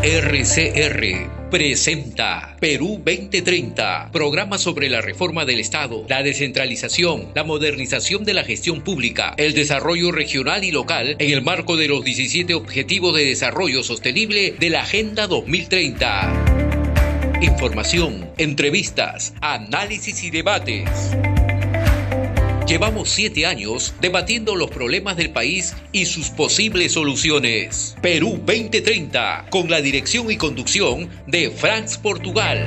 RCR presenta Perú 2030, programa sobre la reforma del Estado, la descentralización, la modernización de la gestión pública, el desarrollo regional y local en el marco de los 17 Objetivos de Desarrollo Sostenible de la Agenda 2030. Información, entrevistas, análisis y debates. Llevamos 7 años debatiendo los problemas del país y sus posibles soluciones. Perú 2030, con la dirección y conducción de Franz Portugal.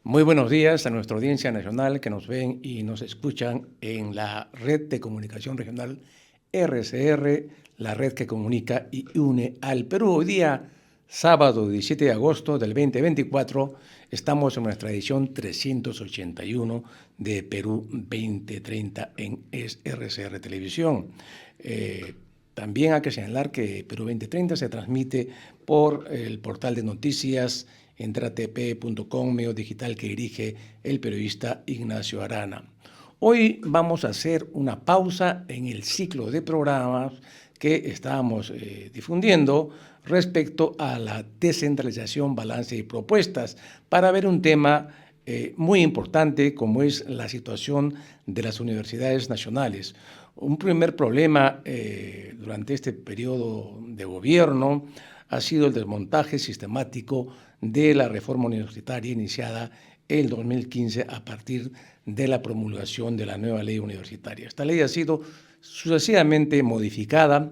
Muy buenos días a nuestra audiencia nacional que nos ven y nos escuchan en la red de comunicación regional RCR, la red que comunica y une al Perú. Hoy día, sábado 17 de agosto del 2024, estamos en nuestra edición 381 de Perú 2030 en RCR Televisión. También hay que señalar que Perú 2030 se transmite por el portal de noticias entratp.com, medio digital que dirige el periodista Ignacio Arana. Hoy vamos a hacer una pausa en el ciclo de programas que estábamos difundiendo respecto a la descentralización, balance y propuestas para ver un tema muy importante como es la situación de las universidades nacionales. Un primer problema durante este periodo de gobierno ha sido el desmontaje sistemático de la reforma universitaria iniciada en 2015 a partir de la promulgación de la nueva ley universitaria. Esta ley ha sido sucesivamente modificada,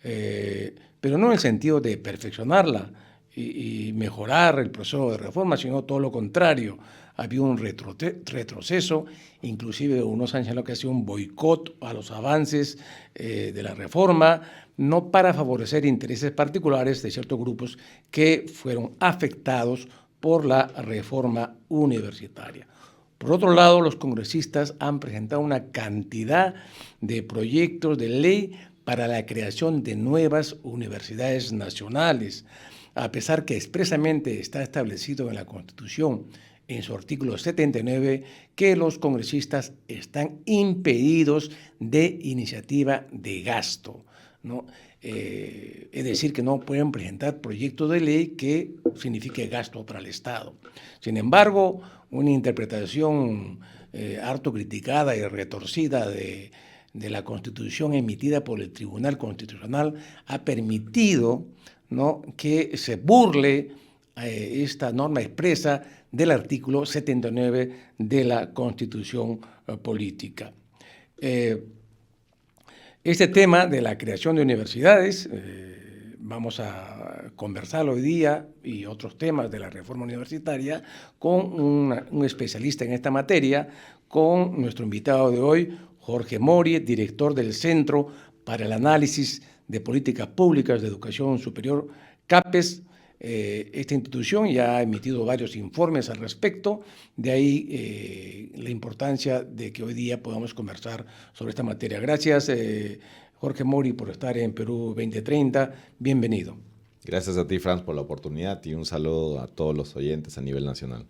pero no en el sentido de perfeccionarla y mejorar el proceso de reforma, sino todo lo contrario. Había un retroceso, inclusive unos han señalado que ha sido un boicot a los avances de la reforma, no para favorecer intereses particulares de ciertos grupos que fueron afectados por la reforma universitaria. Por otro lado, los congresistas han presentado una cantidad de proyectos de ley para la creación de nuevas universidades nacionales, a pesar que expresamente está establecido en la Constitución, en su artículo 79, que los congresistas están impedidos de iniciativa de gasto, ¿no? Es decir, que no pueden presentar proyectos de ley que signifique gasto para el Estado. Sin embargo, una interpretación harto criticada y retorcida de la Constitución emitida por el Tribunal Constitucional ha permitido, ¿no?, que se burle esta norma expresa del artículo 79 de la Constitución política. Este tema de la creación de universidades, vamos a conversar hoy día y otros temas de la reforma universitaria con un especialista en esta materia, con nuestro invitado de hoy, Jorge Mori, director del Centro para el Análisis de Políticas Públicas de Educación Superior, CAPES. Esta institución ya ha emitido varios informes al respecto, de ahí la importancia de que hoy día podamos conversar sobre esta materia. Gracias, Jorge Mori, por estar en Perú 2030. Bienvenido. Gracias a ti, Franz, por la oportunidad y un saludo a todos los oyentes a nivel nacional.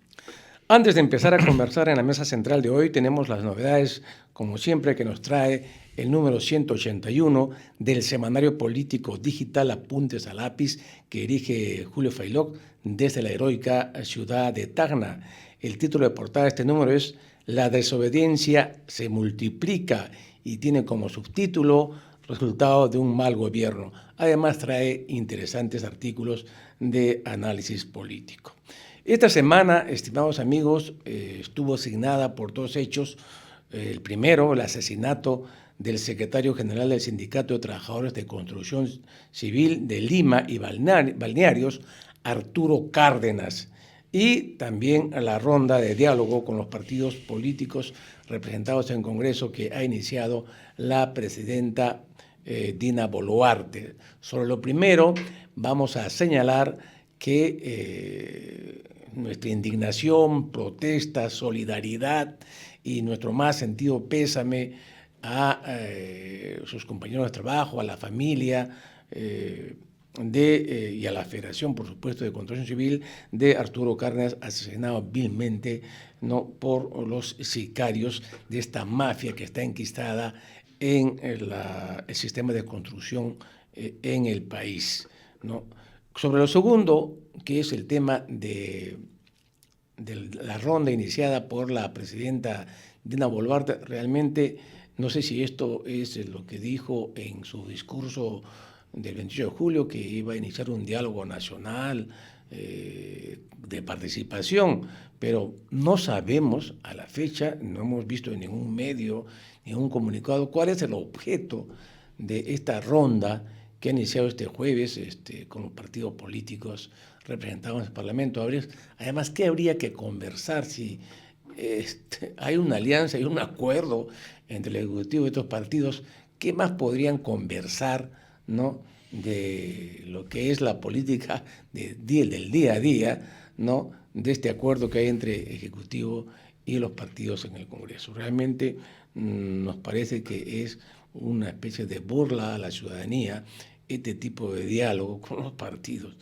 Antes de empezar a conversar en la mesa central de hoy, tenemos las novedades, como siempre, que nos trae el número 181 del semanario político digital Apuntes a Lápiz, que dirige Julio Feiloc desde la heroica ciudad de Tacna. El título de portada de este número es La desobediencia se multiplica y tiene como subtítulo Resultado de un mal gobierno. Además trae interesantes artículos de análisis político. Esta semana, estimados amigos, estuvo asignada por dos hechos. El primero, el asesinato del secretario general del Sindicato de Trabajadores de Construcción Civil de Lima y Balnearios, Arturo Cárdenas, y también la ronda de diálogo con los partidos políticos representados en Congreso que ha iniciado la presidenta Dina Boluarte. Sobre lo primero, vamos a señalar que nuestra indignación, protesta, solidaridad y nuestro más sentido pésame a sus compañeros de trabajo, a la familia, y a la Federación, por supuesto, de Construcción Civil de Arturo Cárdenas, asesinado vilmente, ¿no?, por los sicarios de esta mafia que está enquistada en el sistema de construcción en el país, ¿no? Sobre lo segundo, que es el tema de la ronda iniciada por la presidenta Dina Boluarte, realmente no sé si esto es lo que dijo en su discurso del 28 de julio, que iba a iniciar un diálogo nacional de participación, pero no sabemos a la fecha, no hemos visto en ningún medio, ningún comunicado, cuál es el objeto de esta ronda que ha iniciado este jueves con los partidos políticos representados en el Parlamento. Además, ¿qué habría que conversar si hay una alianza y un acuerdo entre el Ejecutivo y estos partidos? ¿Qué más podrían conversar, ¿no?, de lo que es la política del día a día, ¿no?, de este acuerdo que hay entre Ejecutivo y los partidos en el Congreso? Realmente nos parece que es una especie de burla a la ciudadanía este tipo de diálogo con los partidos.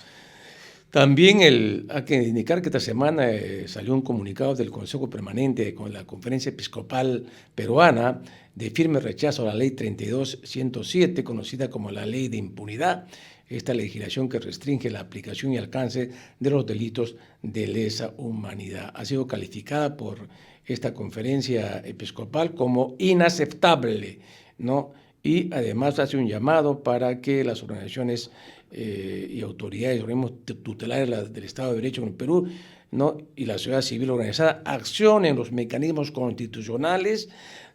También hay que indicar que esta semana salió un comunicado del Consejo Permanente con la Conferencia Episcopal Peruana de firme rechazo a la Ley 32.107, conocida como la Ley de Impunidad, esta legislación que restringe la aplicación y alcance de los delitos de lesa humanidad. Ha sido calificada por esta conferencia episcopal como inaceptable, ¿no? Y además hace un llamado para que las organizaciones y autoridades, organismos tutelares del Estado de Derecho en el Perú, ¿no?, y la sociedad civil organizada accionen los mecanismos constitucionales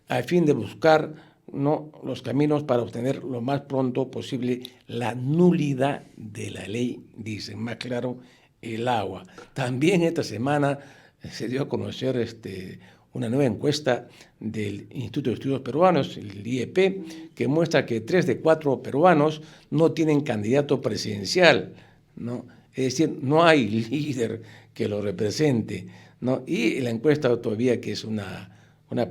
a fin de buscar, ¿no?, los caminos para obtener lo más pronto posible la nulidad de la ley, dicen, más claro, el agua. También esta semana se dio a conocer una nueva encuesta del Instituto de Estudios Peruanos, el IEP, que muestra que 3 de 4 peruanos no tienen candidato presidencial, ¿no? Es decir, no hay líder que lo represente, ¿no? Y la encuesta todavía, que es una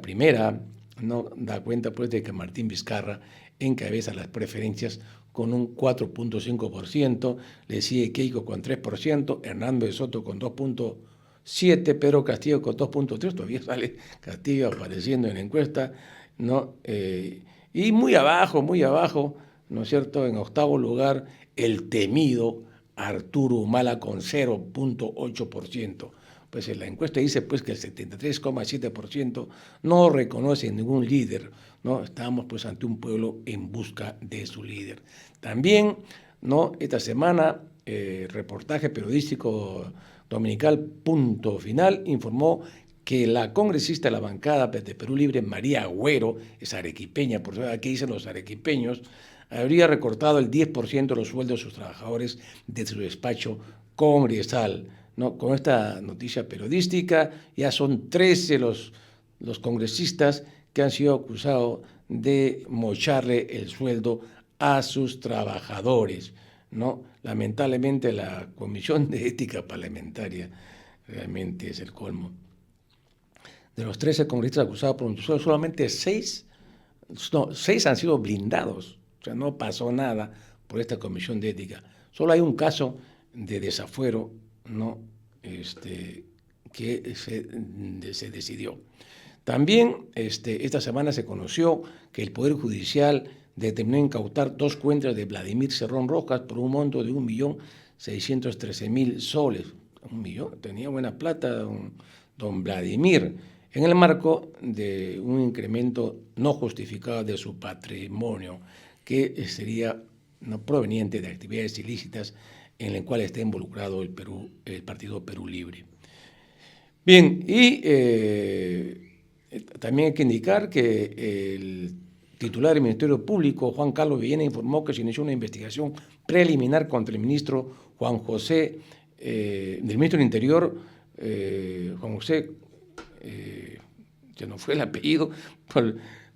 primera, ¿no?, da cuenta pues de que Martín Vizcarra encabeza las preferencias con un 4.5%, le sigue Keiko con 3%, Hernando de Soto con 2.7%, Pedro Castillo con 2.3%, todavía sale Castillo apareciendo en la encuesta, ¿no? Y muy abajo, ¿no es cierto?, en octavo lugar, el temido Arturo Humala con 0.8%. Pues en la encuesta dice pues que el 73,7% no reconoce ningún líder, ¿no? Estamos pues ante un pueblo en busca de su líder. También, ¿no?, esta semana, reportaje periodístico dominical Punto Final informó que la congresista de la bancada de Perú Libre, María Agüero, es arequipeña, por eso aquí dicen los arequipeños, habría recortado el 10% de los sueldos de sus trabajadores de su despacho congresal, ¿no? Con esta noticia periodística ya son 13 los congresistas que han sido acusados de mocharle el sueldo a sus trabajadores, ¿no? Lamentablemente la Comisión de Ética Parlamentaria realmente es el colmo. De los 13 congresistas acusados por un sueldo, solamente 6 han sido blindados, o sea, no pasó nada por esta Comisión de Ética. Solo hay un caso de desafuero, ¿no?, que se decidió. También esta semana se conoció que el Poder Judicial determinó incautar 2 cuentas de Vladimir Cerrón Rojas por un monto de 1.613.000 soles. 1 millón, tenía buena plata don Vladimir, en el marco de un incremento no justificado de su patrimonio, que sería no proveniente de actividades ilícitas en la cual está involucrado el Partido Perú Libre. Bien, y también hay que indicar que el titular del Ministerio Público, Juan Carlos Villena, informó que se inició una investigación preliminar contra el ministro Juan José, del ministro del Interior, Juan José, ya no fue el apellido,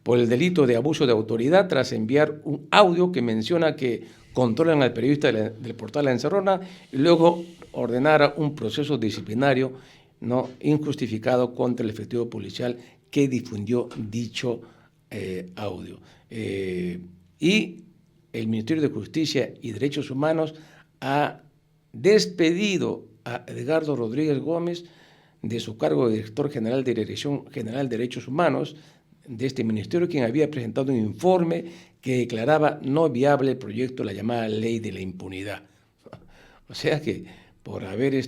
por el delito de abuso de autoridad, tras enviar un audio que menciona que controlan al periodista del portal La Encerrona y luego ordenara un proceso disciplinario no injustificado contra el efectivo policial que difundió dicho audio. Y el Ministerio de Justicia y Derechos Humanos ha despedido a Edgardo Rodríguez Gómez de su cargo de director general de Dirección General de Derechos Humanos de este ministerio, quien había presentado un informe que declaraba no viable el proyecto de la llamada Ley de la Impunidad. O sea que por haber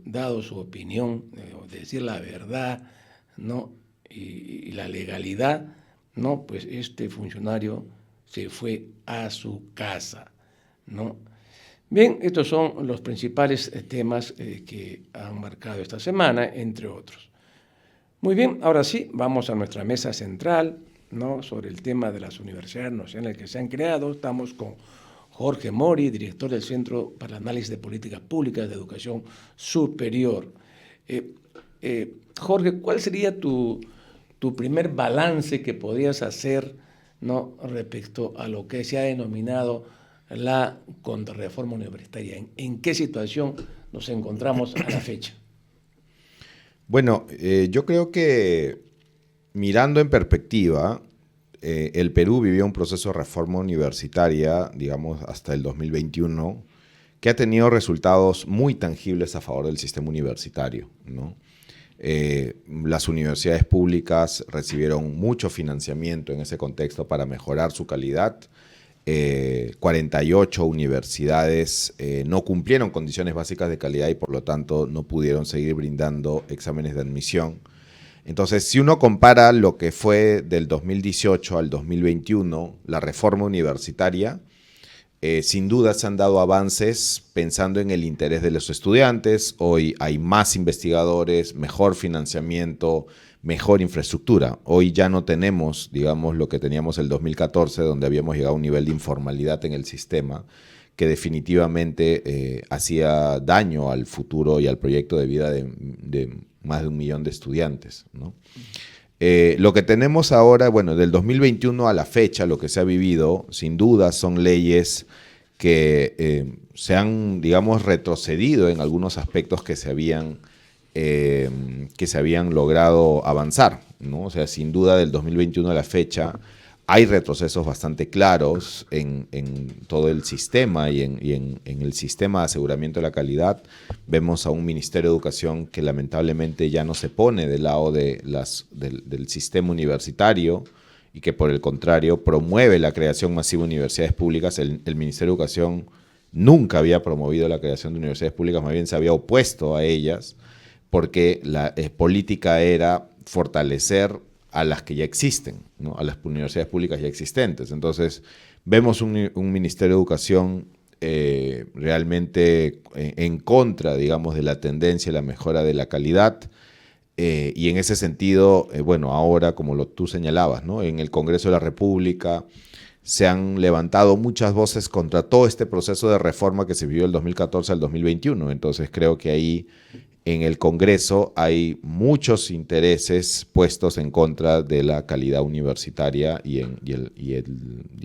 dado su opinión, decir la verdad, ¿no? y la legalidad, ¿no? Pues este funcionario se fue a su casa, ¿no? Bien, estos son los principales temas que han marcado esta semana, entre otros. Muy bien, ahora sí, vamos a nuestra mesa central, ¿no? Sobre el tema de las universidades nacionales que se han creado. Estamos con Jorge Mori, director del Centro para el Análisis de Políticas Públicas de Educación Superior. Jorge, ¿cuál sería tu primer balance que podrías hacer, ¿no? Respecto a lo que se ha denominado la contrarreforma universitaria? ¿En qué situación nos encontramos a la fecha? Bueno, yo creo que mirando en perspectiva, el Perú vivió un proceso de reforma universitaria, digamos, hasta el 2021, que ha tenido resultados muy tangibles a favor del sistema universitario, ¿no? Las universidades públicas recibieron mucho financiamiento en ese contexto para mejorar su calidad. 48 universidades no cumplieron condiciones básicas de calidad y por lo tanto no pudieron seguir brindando exámenes de admisión. Entonces, si uno compara lo que fue del 2018 al 2021, la reforma universitaria, sin duda se han dado avances pensando en el interés de los estudiantes. Hoy hay más investigadores, mejor financiamiento, mejor infraestructura. Hoy ya no tenemos, digamos, lo que teníamos el 2014, donde habíamos llegado a un nivel de informalidad en el sistema que definitivamente hacía daño al futuro y al proyecto de vida de más de 1 millón de estudiantes, ¿no? Lo que tenemos ahora, bueno, del 2021 a la fecha, lo que se ha vivido, sin duda, son leyes que se han, digamos, retrocedido en algunos aspectos que se habían logrado avanzar, ¿no? O sea, sin duda, del 2021 a la fecha, hay retrocesos bastante claros en todo el sistema y en el sistema de aseguramiento de la calidad. Vemos a un Ministerio de Educación que lamentablemente ya no se pone del lado del sistema universitario y que por el contrario promueve la creación masiva de universidades públicas. El Ministerio de Educación nunca había promovido la creación de universidades públicas, más bien se había opuesto a ellas porque la política era fortalecer a las que ya existen, ¿no? A las universidades públicas ya existentes. Entonces, vemos un Ministerio de Educación realmente en contra, digamos, de la tendencia y la mejora de la calidad. Y en ese sentido, bueno, ahora, como tú señalabas, ¿no? En el Congreso de la República se han levantado muchas voces contra todo este proceso de reforma que se vivió del 2014 al 2021. Entonces, creo que ahí en el Congreso hay muchos intereses puestos en contra de la calidad universitaria y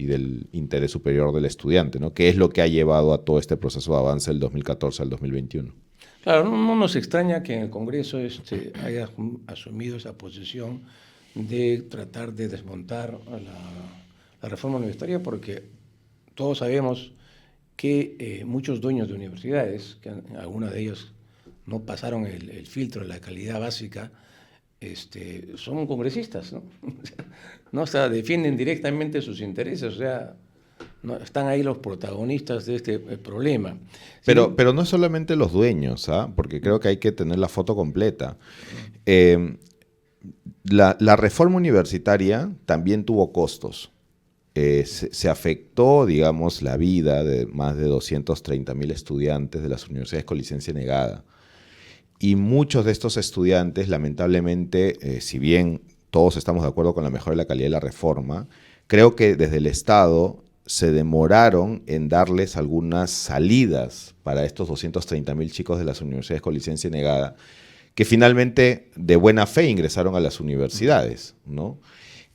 del interés superior del estudiante, ¿no? Que es lo que ha llevado a todo este proceso de avance del 2014 al 2021. Claro, no nos extraña que en el Congreso haya asumido esa posición de tratar de desmontar la reforma universitaria, porque todos sabemos que muchos dueños de universidades, que algunas de ellas no pasaron el filtro de la calidad básica, son congresistas, ¿no? ¿No? O sea, defienden directamente sus intereses, o sea, no, están ahí los protagonistas de este problema. Pero no solamente los dueños, ¿ah? Porque creo que hay que tener la foto completa. La reforma universitaria también tuvo costos. Se afectó, digamos, la vida de más de 230,000 estudiantes de las universidades con licencia negada. Y muchos de estos estudiantes, lamentablemente, si bien todos estamos de acuerdo con la mejora de la calidad de la reforma, creo que desde el Estado se demoraron en darles algunas salidas para estos 230,000 chicos de las universidades con licencia negada, que finalmente de buena fe ingresaron a las universidades, ¿no?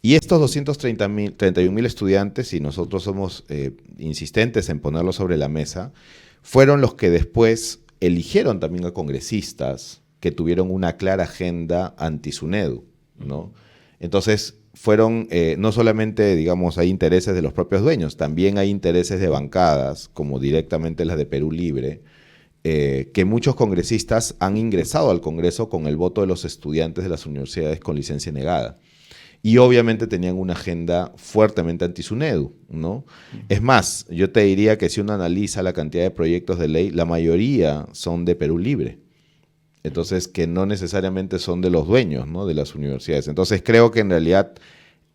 Y estos 231,000 estudiantes, y nosotros somos insistentes en ponerlo sobre la mesa, fueron los que después eligieron también a congresistas que tuvieron una clara agenda anti-SUNEDU, ¿no? Entonces, fueron no solamente, digamos, hay intereses de los propios dueños, también hay intereses de bancadas, como directamente las de Perú Libre, que muchos congresistas han ingresado al Congreso con el voto de los estudiantes de las universidades con licencia negada. Y obviamente tenían una agenda fuertemente anti-SUNEDU, ¿no? Es más, yo te diría que si uno analiza la cantidad de proyectos de ley, la mayoría son de Perú Libre. Entonces, que no necesariamente son de los dueños, ¿no?, de las universidades. Entonces, creo que en realidad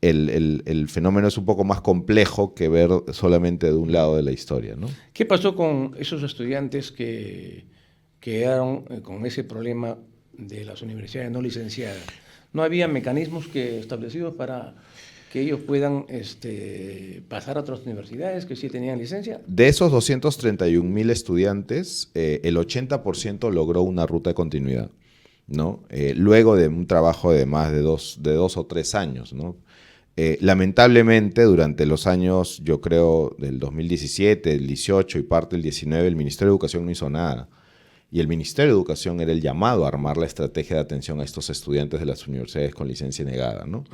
el fenómeno es un poco más complejo que ver solamente de un lado de la historia, ¿no? ¿Qué pasó con esos estudiantes que quedaron con ese problema de las universidades no licenciadas? ¿No había mecanismos establecidos para que ellos puedan pasar a otras universidades que sí tenían licencia? De esos 231,000 estudiantes, el 80% logró una ruta de continuidad, ¿no? Luego de un trabajo de más de dos o 3 años, ¿no? Lamentablemente, durante los años, yo creo, del 2017, el 18 y parte del 19, el Ministerio de Educación no hizo nada. Y el Ministerio de Educación era el llamado a armar la estrategia de atención a estos estudiantes de las universidades con licencia negada, ¿no?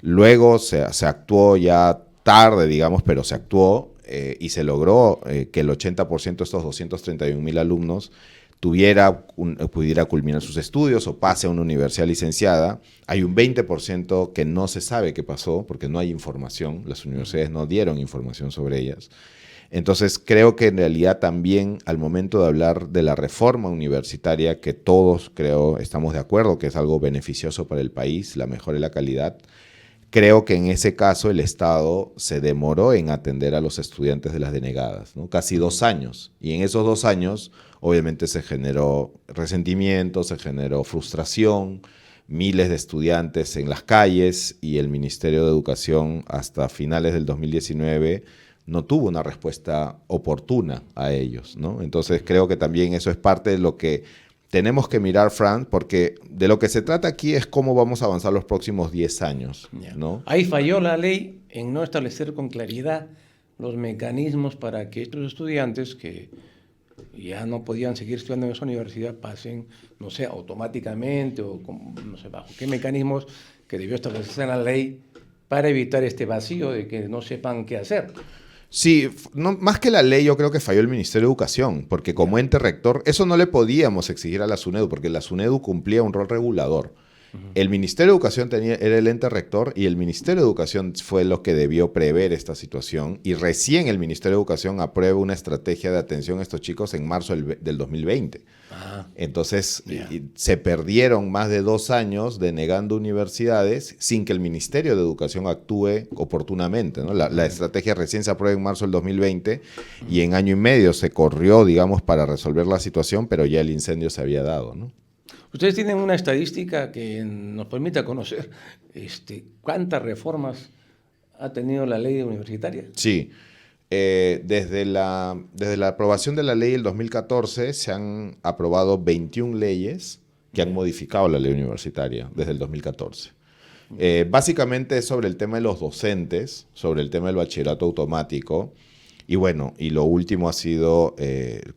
Luego se actuó ya tarde, digamos, pero se actuó y se logró que el 80% de estos 231,000 alumnos pudiera culminar sus estudios o pase a una universidad licenciada. Hay un 20% que no se sabe qué pasó porque no hay información, las universidades no dieron información sobre ellas. Entonces creo que en realidad también al momento de hablar de la reforma universitaria, que todos creo estamos de acuerdo que es algo beneficioso para el país, la mejora de la calidad, creo que en ese caso el Estado se demoró en atender a los estudiantes de las denegadas, ¿no? Casi 2 años. Y en esos 2 años obviamente se generó resentimiento, se generó frustración, miles de estudiantes en las calles y el Ministerio de Educación hasta finales del 2019 no tuvo una respuesta oportuna a ellos, ¿no? Entonces creo que también eso es parte de lo que tenemos que mirar, Fran, porque de lo que se trata aquí es cómo vamos a avanzar los próximos 10 años, ¿no? Ahí falló la ley en no establecer con claridad los mecanismos para que estos estudiantes que ya no podían seguir estudiando en esa universidad pasen, no sé, automáticamente o no sé bajo qué mecanismos que debió establecerse en la ley para evitar este vacío de que no sepan qué hacer. Sí, no, más que la ley, yo creo que falló el Ministerio de Educación, porque como ente rector, eso no le podíamos exigir a la SUNEDU, porque la SUNEDU cumplía un rol regulador. El Ministerio de Educación era el ente rector y el Ministerio de Educación fue lo que debió prever esta situación y recién el Ministerio de Educación aprueba una estrategia de atención a estos chicos en marzo del 2020. Entonces se perdieron más de 2 años denegando universidades sin que el Ministerio de Educación actúe oportunamente, ¿no? La estrategia recién se aprueba en marzo del 2020 y en año y medio se corrió, digamos, para resolver la situación, pero ya el incendio se había dado, ¿no? Ustedes tienen una estadística que nos permite conocer cuántas reformas ha tenido la ley universitaria. Sí, desde la aprobación de la ley del 2014 se han aprobado 21 leyes que han modificado la ley universitaria desde el 2014. Básicamente es sobre el tema de los docentes, sobre el tema del bachillerato automático. Y bueno, y lo último ha sido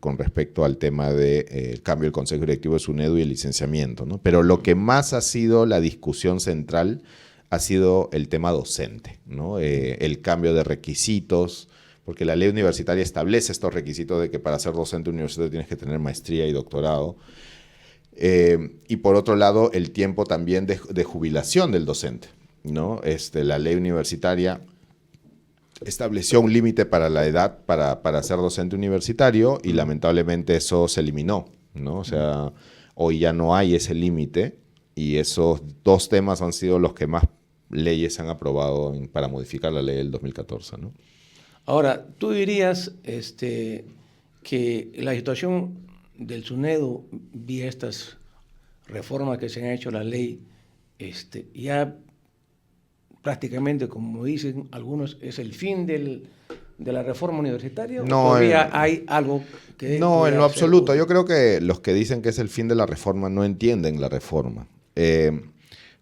con respecto al tema del cambio del Consejo Directivo de SUNEDU y el licenciamiento, ¿no? Pero lo que más ha sido la discusión central ha sido el tema docente, ¿no? El cambio de requisitos, porque la ley universitaria establece estos requisitos de que para ser docente universitario tienes que tener maestría y doctorado. Y por otro lado, el tiempo también de jubilación del docente, ¿no? La ley universitaria estableció un límite para la edad para ser docente universitario y lamentablemente eso se eliminó, ¿no? O sea, hoy ya no hay ese límite y esos 2 temas han sido los que más leyes han aprobado para modificar la ley del 2014, ¿no? Ahora, tú dirías que la situación del SUNEDU vía estas reformas que se han hecho a la ley ya prácticamente, como dicen algunos, es el fin de la reforma universitaria. No, ¿o todavía hay algo que... No, en lo absoluto. Yo creo que los que dicen que es el fin de la reforma no entienden la reforma.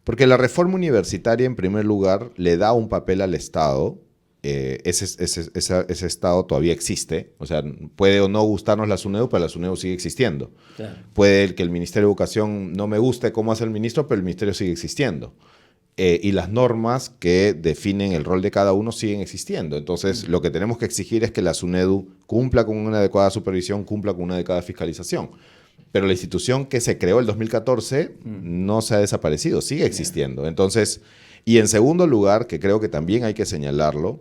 Porque la reforma universitaria, en primer lugar, le da un papel al Estado. Ese Estado todavía existe. O sea, puede o no gustarnos la SUNEDU, pero la SUNEDU sigue existiendo. Claro. Puede que el Ministerio de Educación no me guste cómo hace el ministro, pero el ministerio sigue existiendo. y las normas que definen el rol de cada uno siguen existiendo. Entonces, lo que tenemos que exigir es que la SUNEDU cumpla con una adecuada supervisión, cumpla con una adecuada fiscalización. Pero la institución que se creó en el 2014 no se ha desaparecido, sigue existiendo. Entonces, y en segundo lugar, que creo que también hay que señalarlo,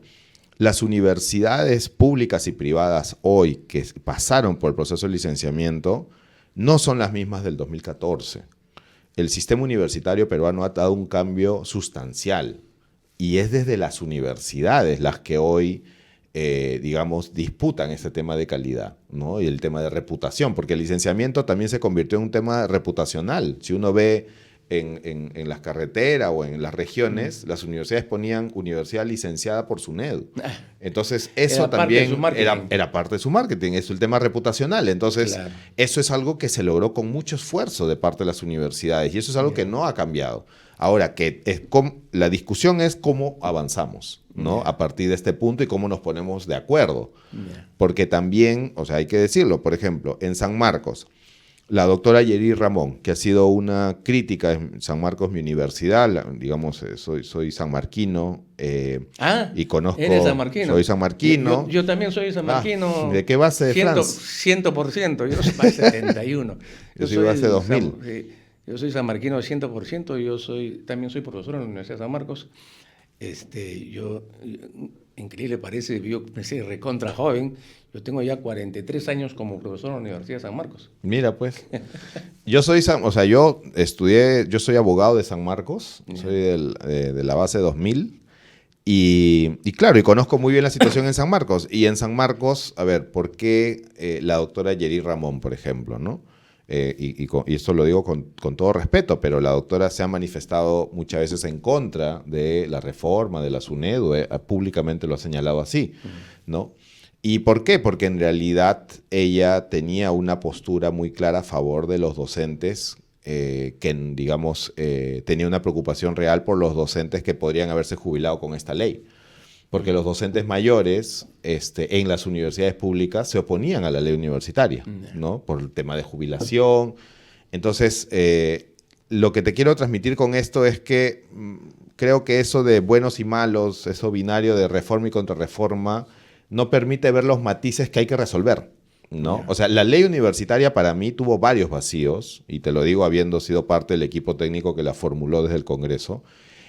las universidades públicas y privadas hoy que pasaron por el proceso de licenciamiento no son las mismas del 2014. El sistema universitario peruano ha dado un cambio sustancial y es desde las universidades las que hoy, digamos, disputan este tema de calidad, ¿no? Y el tema de reputación, porque el licenciamiento también se convirtió en un tema reputacional. Si uno ve en las carreteras o en las regiones, las universidades ponían universidad licenciada por SUNEDU. Entonces, eso también era parte de su marketing, es el tema reputacional. Entonces, claro, eso es algo que se logró con mucho esfuerzo de parte de las universidades y eso es algo que no ha cambiado. Ahora, la discusión es cómo avanzamos, ¿no? A partir de este punto y cómo nos ponemos de acuerdo. Porque también, o sea, hay que decirlo, por ejemplo, en San Marcos, la doctora Yeri Ramón, que ha sido una crítica en San Marcos, mi universidad, digamos, soy sanmarquino y conozco... ¿Eres sanmarquino? Soy sanmarquino. Yo también soy sanmarquino. ¿De qué base de France? 100%, yo soy base 71. Yo soy base 2000. Yo soy sanmarquino 100%, también soy profesor en la Universidad de San Marcos. Increíble parece, yo pensé recontra joven, yo tengo ya 43 años como profesor en la Universidad de San Marcos. Mira pues, yo soy abogado de San Marcos, soy de la base 2000 y claro, y conozco muy bien la situación en San Marcos. Y en San Marcos, a ver, ¿por qué la doctora Yeri Ramón, por ejemplo, ¿no? Y esto lo digo con todo respeto, pero la doctora se ha manifestado muchas veces en contra de la reforma de la SUNEDU, públicamente lo ha señalado así, ¿no? ¿Y por qué? Porque en realidad ella tenía una postura muy clara a favor de los docentes, que digamos tenía una preocupación real por los docentes que podrían haberse jubilado con esta ley. Porque los docentes mayores en las universidades públicas se oponían a la ley universitaria, ¿no? Por el tema de jubilación. Entonces, lo que te quiero transmitir con esto es que creo que eso de buenos y malos, eso binario de reforma y contrarreforma, no permite ver los matices que hay que resolver, ¿no? O sea, la ley universitaria para mí tuvo varios vacíos, y te lo digo habiendo sido parte del equipo técnico que la formuló desde el Congreso,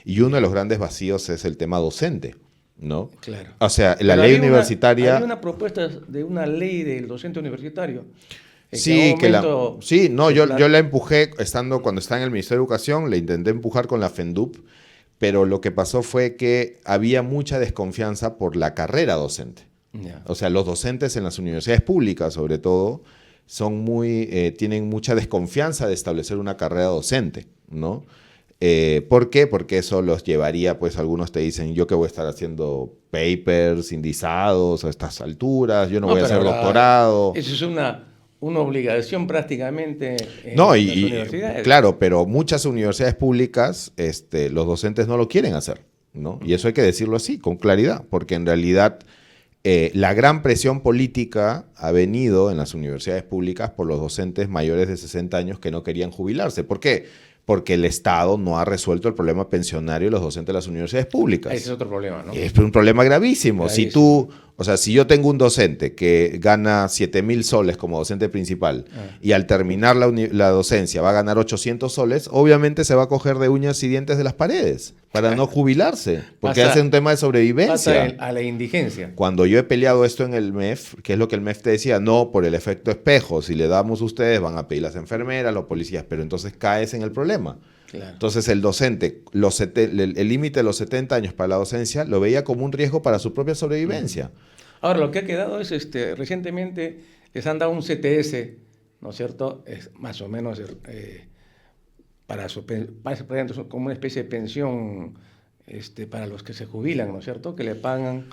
y uno de los grandes vacíos es el tema docente, ¿no? Claro. O sea, la ley universitaria... Hay una propuesta de una ley del docente universitario. Sí, yo la empujé cuando estaba en el Ministerio de Educación, la intenté empujar con la FENDUP, pero lo que pasó fue que había mucha desconfianza por la carrera docente. O sea, los docentes en las universidades públicas, sobre todo, tienen mucha desconfianza de establecer una carrera docente, ¿no? ¿Por qué? Porque eso los llevaría, pues algunos te dicen, yo que voy a estar haciendo papers indizados a estas alturas, yo no voy a hacer doctorado. Eso es una obligación prácticamente en las universidades. Claro, pero muchas universidades públicas, los docentes no lo quieren hacer, ¿no? Y eso hay que decirlo así, con claridad, porque en realidad la gran presión política ha venido en las universidades públicas por los docentes mayores de 60 años que no querían jubilarse. ¿Por qué? Porque el Estado no ha resuelto el problema pensionario de los docentes de las universidades públicas. Ese es otro problema, ¿no? Es un problema gravísimo. Si yo tengo un docente que gana 7.000 soles como docente principal y al terminar la docencia va a ganar 800 soles, obviamente se va a coger de uñas y dientes de las paredes para no jubilarse, porque es un tema de sobrevivencia. Pasa a la indigencia. Cuando yo he peleado esto en el MEF, que es lo que el MEF te decía, no, por el efecto espejo, si le damos a ustedes van a pedir las enfermeras, los policías, pero entonces caes en el problema. Claro. Entonces el docente, el límite de los 70 años para la docencia lo veía como un riesgo para su propia sobrevivencia. Ahora, lo que ha quedado es, recientemente les han dado un CTS, ¿no es cierto? Es más o menos como una especie de pensión para los que se jubilan, ¿no es cierto? Que le pagan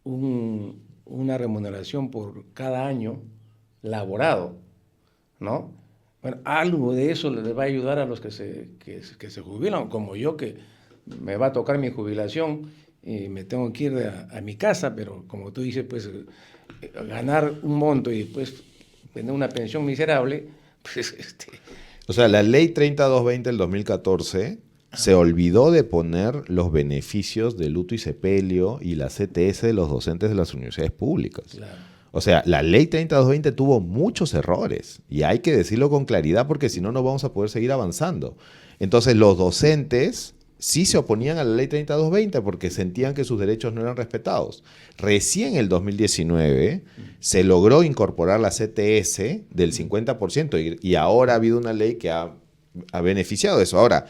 una remuneración por cada año laborado, ¿no? Bueno, algo de eso les va a ayudar a los que se jubilan, como yo, que me va a tocar mi jubilación y me tengo que ir a mi casa, pero como tú dices, pues ganar un monto y después tener una pensión miserable, pues O sea, la ley 3220 del 2014 se olvidó de poner los beneficios de luto y sepelio y la CTS de los docentes de las universidades públicas. Claro. O sea, la ley 3220 tuvo muchos errores y hay que decirlo con claridad porque si no, no vamos a poder seguir avanzando. Entonces, los docentes sí se oponían a la ley 3220 porque sentían que sus derechos no eran respetados. Recién en el 2019 se logró incorporar la CTS del 50% y ahora ha habido una ley que ha beneficiado de eso. Ahora,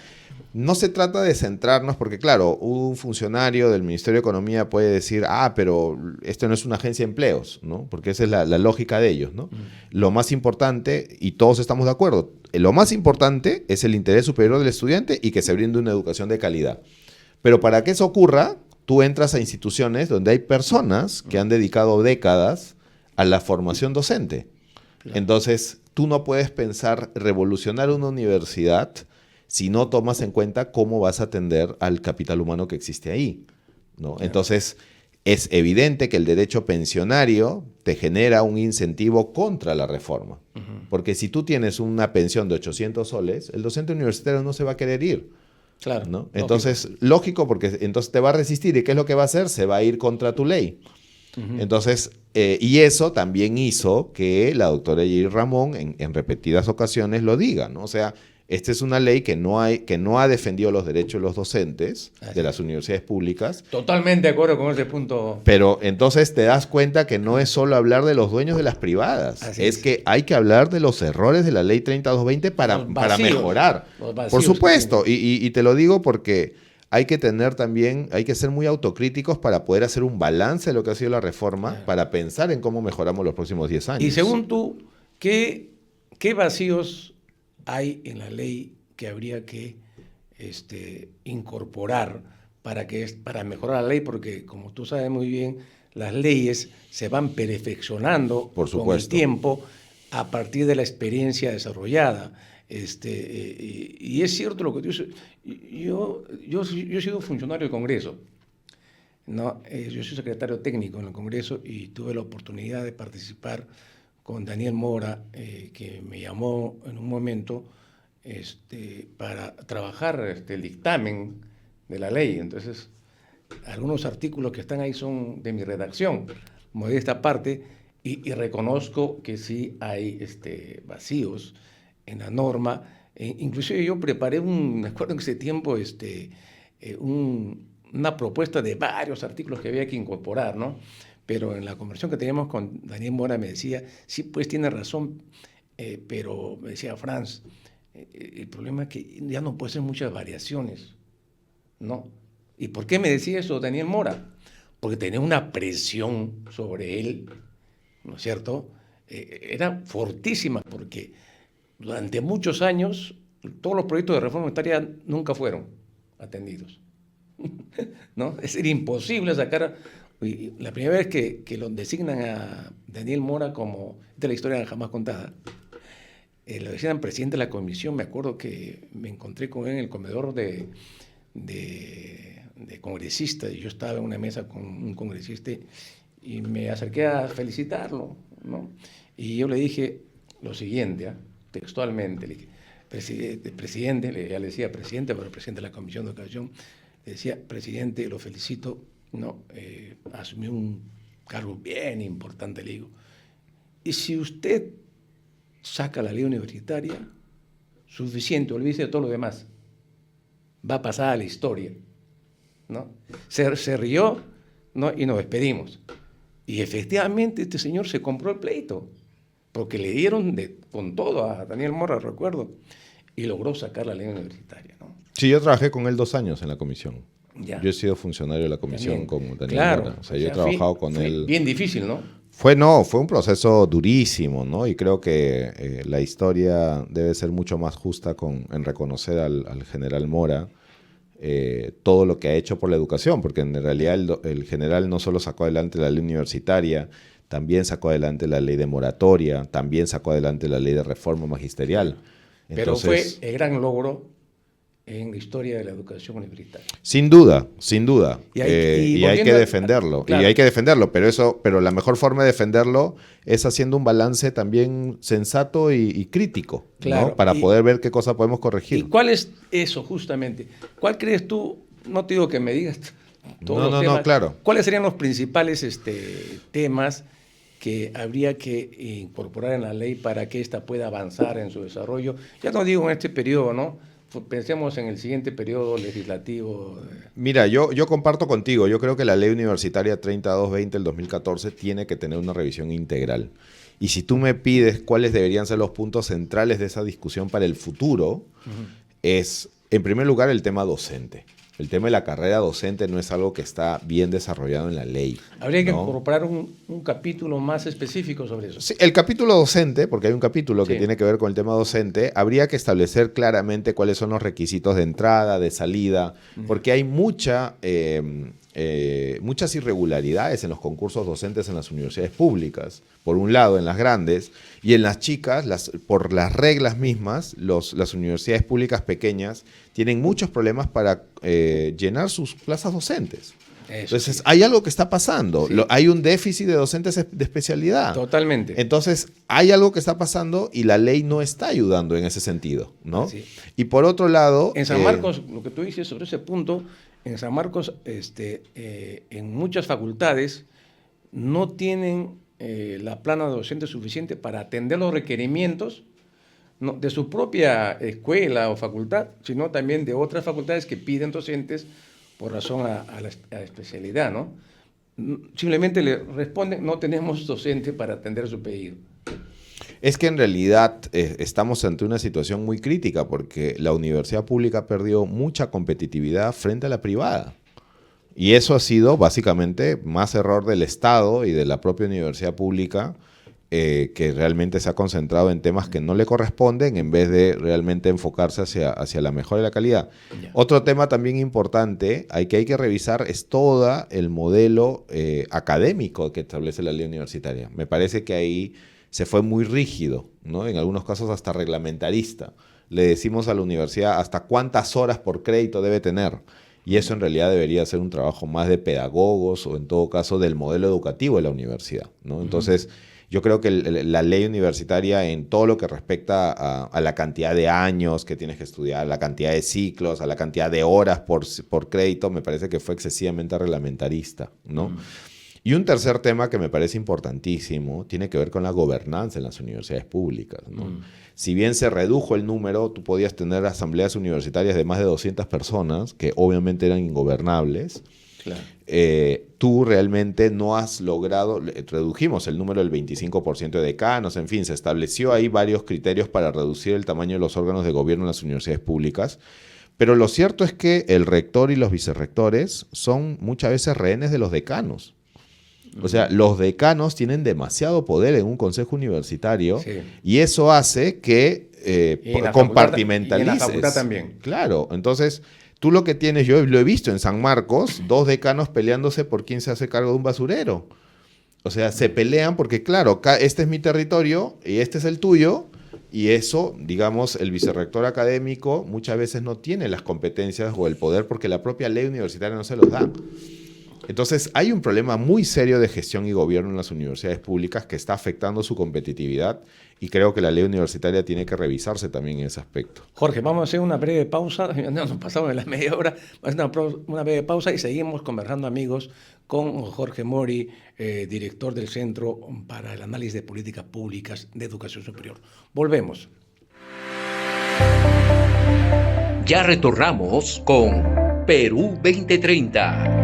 no se trata de centrarnos, porque claro, un funcionario del Ministerio de Economía puede decir, pero esto no es una agencia de empleos, ¿no? Porque esa es la lógica de ellos, ¿no? Lo más importante, y todos estamos de acuerdo, lo más importante es el interés superior del estudiante y que se brinde una educación de calidad. Pero para que eso ocurra, tú entras a instituciones donde hay personas que han dedicado décadas a la formación docente. Claro. Entonces, tú no puedes pensar revolucionar una universidad si no tomas en cuenta cómo vas a atender al capital humano que existe ahí, ¿no? Claro. Entonces, es evidente que el derecho pensionario te genera un incentivo contra la reforma. Porque si tú tienes una pensión de 800 soles, el docente universitario no se va a querer ir. Claro. ¿No? Entonces, lógico, porque entonces te va a resistir. ¿Y qué es lo que va a hacer? Se va a ir contra tu ley. Entonces, y eso también hizo que la doctora Yair Ramón en repetidas ocasiones lo diga, ¿no? O sea, esta es una ley que no ha defendido los derechos de los docentes de las universidades públicas. Totalmente de acuerdo con ese punto. Pero entonces te das cuenta que no es solo hablar de los dueños de las privadas, es que hay que hablar de los errores de la ley 3220 para mejorar. Por supuesto, y te lo digo porque hay que tener también, hay que ser muy autocríticos para poder hacer un balance de lo que ha sido la reforma, para pensar en cómo mejoramos los próximos 10 años. Y según tú, ¿qué vacíos hay en la ley que habría que incorporar para mejorar la ley? Porque, como tú sabes muy bien, las leyes se van perfeccionando con el tiempo a partir de la experiencia desarrollada. Y es cierto lo que tú dices. Yo he sido funcionario del Congreso, ¿no? Yo soy secretario técnico en el Congreso y tuve la oportunidad de participar con Daniel Mora, que me llamó en un momento para trabajar el dictamen de la ley. Entonces, algunos artículos que están ahí son de mi redacción, modesta parte, y reconozco que sí hay vacíos en la norma. Inclusive yo preparé me acuerdo en ese tiempo, una propuesta de varios artículos que había que incorporar, ¿no? Pero en la conversación que teníamos con Daniel Mora me decía, sí, pues tiene razón, pero me decía, Franz, el problema es que ya no puede ser muchas variaciones, ¿no? ¿Y por qué me decía eso Daniel Mora? Porque tenía una presión sobre él, ¿no es cierto? Era fortísima, porque durante muchos años todos los proyectos de reforma monetaria nunca fueron atendidos, ¿no? Es decir, imposible sacar. Y la primera vez que lo designan a Daniel Mora como, de la historia jamás contada, lo designan presidente de la comisión. Me acuerdo que me encontré con él en el comedor de congresistas, y yo estaba en una mesa con un congresista y me acerqué a felicitarlo, ¿no? Y yo le dije lo siguiente, textualmente, le dije, presidente, ya le decía presidente, pero presidente de la comisión de educación, le decía, presidente, lo felicito, ¿no? Asumió un cargo bien importante, le digo. Y si usted saca la ley universitaria, suficiente, olvídese de todo lo demás. Va a pasar a la historia, ¿no? Se rió, ¿no? Y nos despedimos. Y efectivamente este señor se compró el pleito, porque le dieron con todo a Daniel Mora, recuerdo, y logró sacar la ley universitaria, ¿no? Sí, yo trabajé con él 2 años en la comisión. Ya. Yo he sido funcionario de la comisión con Daniel claro, Mora. O sea, yo he trabajado con él. Bien difícil, ¿no? Fue un proceso durísimo, ¿no? Y creo que la historia debe ser mucho más justa en reconocer al general Mora todo lo que ha hecho por la educación, porque en realidad el general no solo sacó adelante la ley universitaria, también sacó adelante la ley de moratoria, también sacó adelante la ley de reforma magisterial. Pero Entonces, fue el gran logro en la historia de la educación universitaria. Sin duda, sin duda. Y hay que defenderlo. Claro. Y hay que defenderlo, pero la mejor forma de defenderlo es haciendo un balance también sensato y crítico, Claro. ¿no? Para poder ver qué cosa podemos corregir. ¿Y cuál es eso justamente? ¿Cuál crees tú? No te digo que me digas todos los temas. No, claro. ¿Cuáles serían los principales temas que habría que incorporar en la ley para que ésta pueda avanzar en su desarrollo? Ya no digo en este periodo, ¿no? Pensemos en el siguiente periodo legislativo. Mira, yo comparto contigo. Yo creo que la ley universitaria 3220 del 2014 tiene que tener una revisión integral. Y si tú me pides cuáles deberían ser los puntos centrales de esa discusión para el futuro, es, en primer lugar, el tema docente. El tema de la carrera docente no es algo que está bien desarrollado en la ley. Habría que ¿no? incorporar un capítulo más específico sobre eso. Sí, el capítulo docente, porque hay un capítulo que Sí. tiene que ver con el tema docente, habría que establecer claramente cuáles son los requisitos de entrada, de salida, porque hay muchas irregularidades en los concursos docentes en las universidades públicas. Por un lado, en las grandes, y en las chicas, por las reglas mismas, las universidades públicas pequeñas tienen muchos problemas para llenar sus plazas docentes. Eso, Entonces, sí. hay algo que está pasando. Sí. Hay un déficit de docentes de especialidad. Totalmente. Entonces, hay algo que está pasando y la ley no está ayudando en ese sentido, ¿no? Sí. Y por otro lado... En San Marcos, lo que tú dices sobre ese punto, en San Marcos, en muchas facultades no tienen la plana docente suficiente para atender los requerimientos no de su propia escuela o facultad, sino también de otras facultades que piden docentes por razón a la especialidad, ¿no? Simplemente le responden, no tenemos docente para atender su pedido. Es que en realidad estamos ante una situación muy crítica porque la universidad pública perdió mucha competitividad frente a la privada. Y eso ha sido básicamente más error del Estado y de la propia universidad pública, que realmente se ha concentrado en temas que no le corresponden en vez de realmente enfocarse hacia la mejora de la calidad. Ya. Otro tema también importante que hay que revisar es todo el modelo académico que establece la ley universitaria. Me parece que ahí se fue muy rígido, ¿no? En algunos casos hasta reglamentarista. Le decimos a la universidad hasta cuántas horas por crédito debe tener. Y eso en realidad debería ser un trabajo más de pedagogos o en todo caso del modelo educativo de la universidad, ¿no? Entonces, yo creo que la ley universitaria en todo lo que respecta a la cantidad de años que tienes que estudiar, a la cantidad de ciclos, a la cantidad de horas por crédito, me parece que fue excesivamente reglamentarista, ¿no? Y un tercer tema que me parece importantísimo tiene que ver con la gobernanza en las universidades públicas, ¿no? Si bien se redujo el número, tú podías tener asambleas universitarias de más de 200 personas, que obviamente eran ingobernables. Claro. Tú realmente no has logrado, redujimos el número del 25% de decanos, en fin, se estableció ahí varios criterios para reducir el tamaño de los órganos de gobierno en las universidades públicas. Pero lo cierto es que el rector y los vicerrectores son muchas veces rehenes de los decanos. O sea, los decanos tienen demasiado poder en un consejo universitario, sí, y eso hace que compartimentalices. Y en la facultad también. Claro, entonces tú lo que tienes, yo lo he visto en San Marcos, 2 decanos peleándose por quién se hace cargo de un basurero. O sea, se pelean porque, claro, este es mi territorio y este es el tuyo, y eso, digamos, el vicerrector académico muchas veces no tiene las competencias o el poder porque la propia ley universitaria no se los da. Entonces, hay un problema muy serio de gestión y gobierno en las universidades públicas que está afectando su competitividad y creo que la ley universitaria tiene que revisarse también en ese aspecto. Jorge, vamos a hacer una breve pausa. Nos pasamos de la media hora. Vamos a hacer una breve pausa y seguimos conversando, amigos, con Jorge Mori, director del Centro para el Análisis de Políticas Públicas de Educación Superior. Volvemos. Ya retornamos con Perú 2030.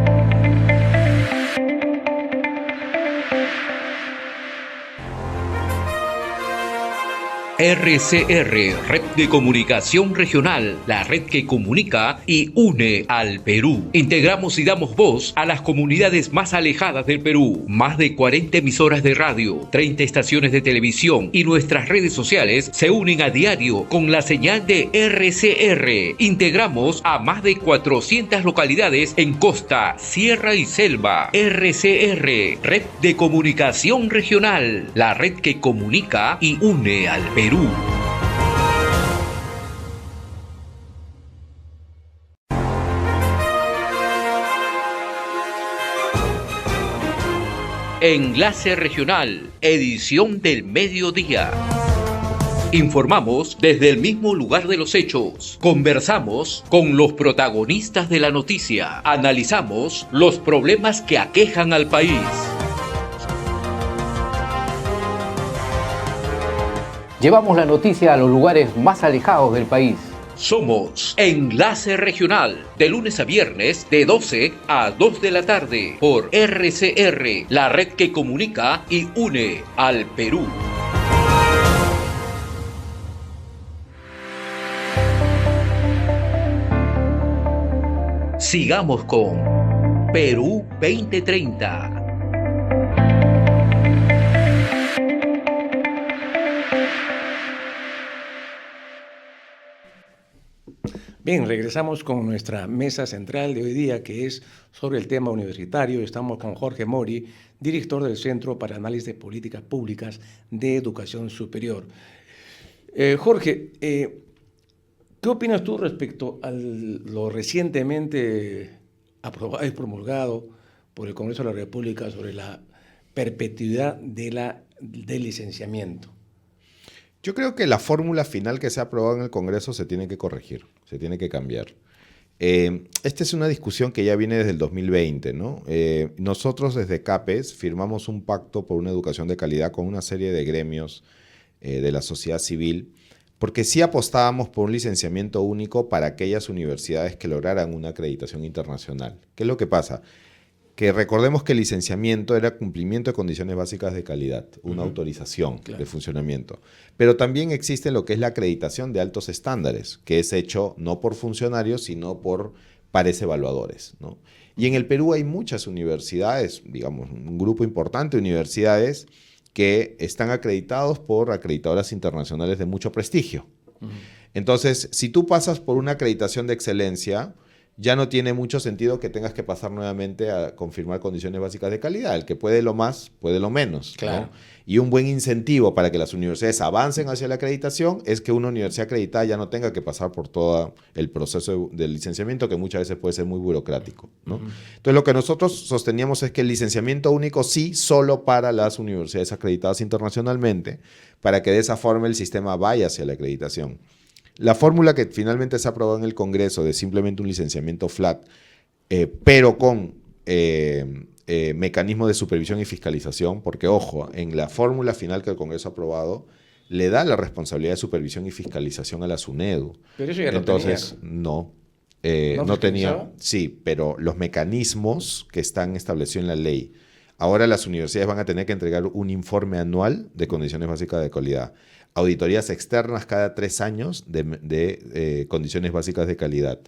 RCR, Red de Comunicación Regional, la red que comunica y une al Perú. Integramos y damos voz a las comunidades más alejadas del Perú. Más de 40 emisoras de radio, 30 estaciones de televisión y nuestras redes sociales se unen a diario con la señal de RCR. Integramos a más de 400 localidades en costa, sierra y selva. RCR, Red de Comunicación Regional, la red que comunica y une al Perú. Enlace Regional, edición del mediodía. Informamos desde el mismo lugar de los hechos. Conversamos con los protagonistas de la noticia. Analizamos los problemas que aquejan al país. Llevamos la noticia a los lugares más alejados del país. Somos Enlace Regional, de lunes a viernes, de 12 a 2 de la tarde, por RCR, la red que comunica y une al Perú. Sigamos con Perú 2030. Bien, regresamos con nuestra mesa central de hoy día, que es sobre el tema universitario. Estamos con Jorge Mori, director del Centro para Análisis de Políticas Públicas de Educación Superior. Jorge, ¿qué opinas tú respecto a lo recientemente aprobado y promulgado por el Congreso de la República sobre la perpetuidad del licenciamiento? Yo creo que la fórmula final que se ha aprobado en el Congreso se tiene que corregir, se tiene que cambiar. Esta es una discusión que ya viene desde el 2020, ¿no? Nosotros desde CAPES firmamos un pacto por una educación de calidad con una serie de gremios de la sociedad civil, porque sí apostábamos por un licenciamiento único para aquellas universidades que lograran una acreditación internacional. ¿Qué es lo que pasa? Que recordemos que el licenciamiento era cumplimiento de condiciones básicas de calidad, una autorización de funcionamiento. Pero también existe lo que es la acreditación de altos estándares, que es hecho no por funcionarios, sino por pares evaluadores, ¿no? Y en el Perú hay muchas universidades, digamos, un grupo importante de universidades que están acreditados por acreditadoras internacionales de mucho prestigio. Entonces, si tú pasas por una acreditación de excelencia, ya no tiene mucho sentido que tengas que pasar nuevamente a confirmar condiciones básicas de calidad. El que puede lo más, puede lo menos, claro, ¿no? Y un buen incentivo para que las universidades avancen hacia la acreditación es que una universidad acreditada ya no tenga que pasar por todo el proceso del licenciamiento, que muchas veces puede ser muy burocrático, ¿no? Entonces, lo que nosotros sosteníamos es que el licenciamiento único sí, solo para las universidades acreditadas internacionalmente, para que de esa forma el sistema vaya hacia la acreditación. La fórmula que finalmente se aprobó en el Congreso de simplemente un licenciamiento flat, pero con mecanismo de supervisión y fiscalización, porque ojo, en la fórmula final que el Congreso ha aprobado, le da la responsabilidad de supervisión y fiscalización a la SUNEDU. Pero eso ya Entonces, no no tenía. Sí, pero los mecanismos que están establecidos en la ley. Ahora las universidades van a tener que entregar un informe anual de condiciones básicas de calidad. Auditorías externas cada 3 años de condiciones básicas de calidad.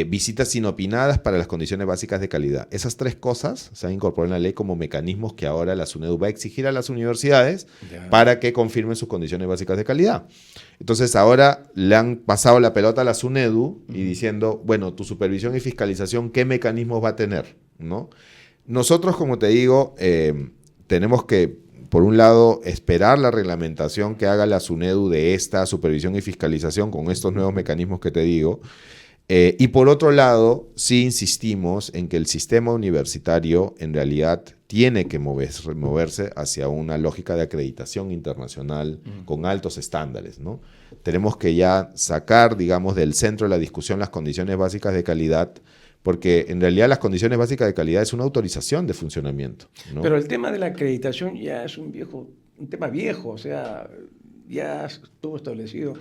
Visitas inopinadas para las condiciones básicas de calidad. Esas 3 cosas se han incorporado en la ley como mecanismos que ahora la SUNEDU va a exigir a las universidades para que confirmen sus condiciones básicas de calidad. Entonces ahora le han pasado la pelota a la SUNEDU y diciendo, bueno, tu supervisión y fiscalización, ¿qué mecanismos va a tener? ¿No? Nosotros, como te digo, tenemos que, por un lado, esperar la reglamentación que haga la SUNEDU de esta supervisión y fiscalización con estos nuevos mecanismos que te digo. Y por otro lado, sí insistimos en que el sistema universitario en realidad tiene que moverse hacia una lógica de acreditación internacional con altos estándares, ¿no? Tenemos que ya sacar, digamos, del centro de la discusión las condiciones básicas de calidad, porque en realidad las condiciones básicas de calidad es una autorización de funcionamiento, ¿no? Pero el tema de la acreditación ya es un tema viejo, o sea, ya estuvo establecido,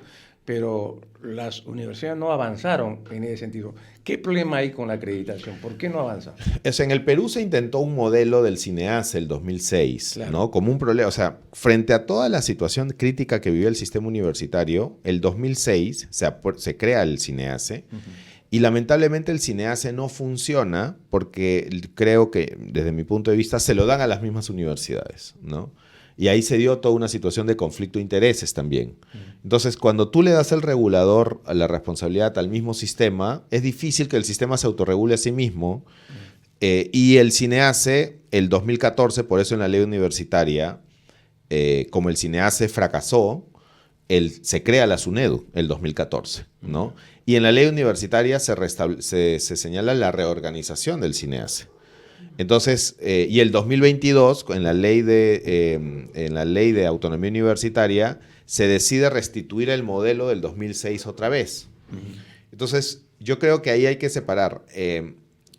pero las universidades no avanzaron en ese sentido. ¿Qué problema hay con la acreditación? ¿Por qué no avanza? En el Perú se intentó un modelo del CINEASE el 2006, claro, ¿no? Como un problema, o sea, frente a toda la situación crítica que vivió el sistema universitario, el 2006 se crea el CINEASE. Y lamentablemente el CINEASE no funciona porque creo que, desde mi punto de vista, se lo dan a las mismas universidades, ¿no? Y ahí se dio toda una situación de conflicto de intereses también. Entonces, cuando tú le das al regulador la responsabilidad al mismo sistema, es difícil que el sistema se autorregule a sí mismo. Y el CINEASE, el 2014, por eso en la ley universitaria, como el CINEASE fracasó, se crea la SUNEDU el 2014, ¿no? Y en la ley universitaria se señala la reorganización del CINEASE. Entonces, y el 2022, en la ley de autonomía universitaria, se decide restituir el modelo del 2006 otra vez. Entonces, yo creo que ahí hay que separar.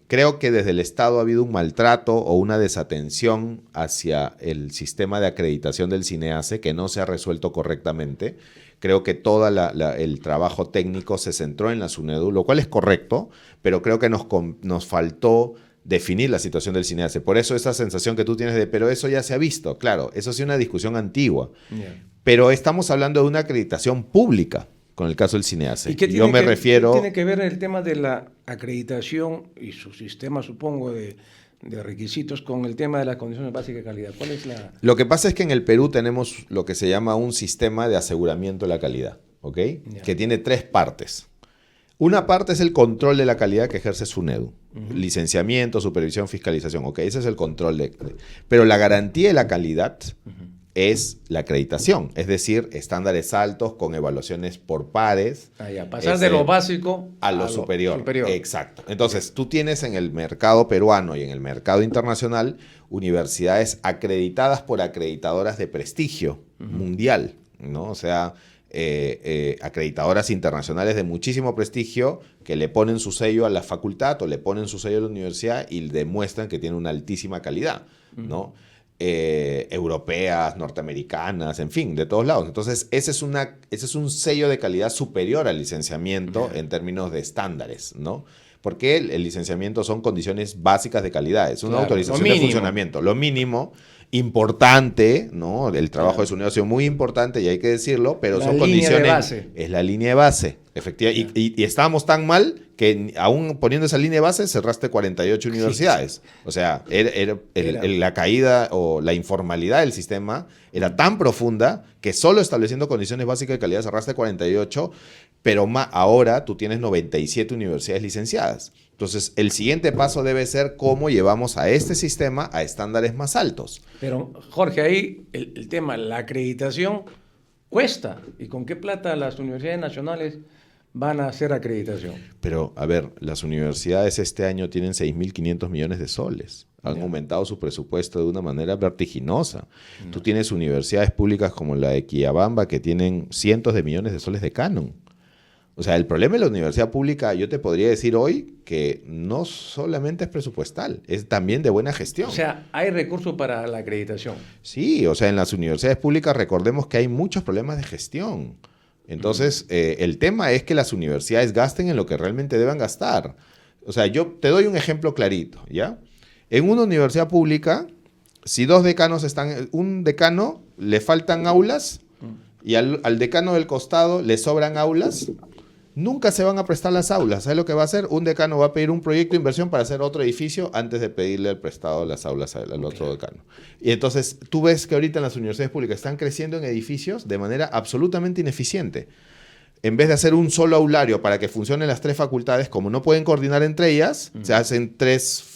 Creo que desde el Estado ha habido un maltrato o una desatención hacia el sistema de acreditación del CINEACE que no se ha resuelto correctamente. Creo que todo el trabajo técnico se centró en la SUNEDU, lo cual es correcto, pero creo que nos faltó definir la situación del CINEACE. Por eso esa sensación que tú tienes de, pero eso ya se ha visto. Claro, eso sí es una discusión antigua. Yeah. Pero estamos hablando de una acreditación pública con el caso del CINEACE. ¿Y qué tiene que ver el tema de la acreditación y su sistema, supongo, de requisitos con el tema de las condiciones básicas de calidad? ¿Cuál es la...? Lo que pasa es que en el Perú tenemos lo que se llama un sistema de aseguramiento de la calidad, ¿ok? Yeah. Que tiene 3 partes. Una parte es el control de la calidad que ejerce SUNEDU. Licenciamiento, supervisión, fiscalización. Ok, ese es el control pero la garantía de la calidad es la acreditación. Es decir, estándares altos con evaluaciones por pares. Pasar de lo básico a lo superior. Exacto. Entonces, tú tienes en el mercado peruano y en el mercado internacional universidades acreditadas por acreditadoras de prestigio mundial, ¿no? O sea... acreditadoras internacionales de muchísimo prestigio que le ponen su sello a la facultad o le ponen su sello a la universidad y demuestran que tiene una altísima calidad, ¿no? Europeas, norteamericanas, en fin, de todos lados. Entonces, ese es un sello de calidad superior al licenciamiento en términos de estándares, ¿no? Porque el licenciamiento son condiciones básicas de calidad, es una autorización de funcionamiento, lo mínimo. Importante, ¿no? El trabajo de SUNEDU ha sido muy importante y hay que decirlo, pero son condiciones. Es la línea de base, efectivamente. Y estábamos tan mal que aún poniendo esa línea de base cerraste 48 universidades. O sea, la caída o la informalidad del sistema era tan profunda que solo estableciendo condiciones básicas de calidad cerraste 48, pero ahora tú tienes 97 universidades licenciadas. Entonces, el siguiente paso debe ser cómo llevamos a este sistema a estándares más altos. Pero, Jorge, ahí el tema, la acreditación cuesta. ¿Y con qué plata las universidades nacionales van a hacer acreditación? Pero, a ver, las universidades este año tienen 6.500 millones de soles. Han aumentado su presupuesto de una manera vertiginosa. Tú tienes universidades públicas como la de Quillabamba que tienen cientos de millones de soles de canon. O sea, el problema de la universidad pública, yo te podría decir hoy que no solamente es presupuestal, es también de buena gestión. O sea, hay recursos para la acreditación. Sí, o sea, en las universidades públicas recordemos que hay muchos problemas de gestión. Entonces, el tema es que las universidades gasten en lo que realmente deben gastar. O sea, yo te doy un ejemplo clarito, ¿ya? En una universidad pública, si un decano le faltan aulas y al decano del costado le sobran aulas, nunca se van a prestar las aulas. ¿Sabes lo que va a hacer? Un decano va a pedir un proyecto de inversión para hacer otro edificio antes de pedirle el prestado de las aulas al otro decano. Y entonces tú ves que ahorita en las universidades públicas están creciendo en edificios de manera absolutamente ineficiente. En vez de hacer un solo aulario para que funcionen las 3 facultades, como no pueden coordinar entre ellas, se hacen tres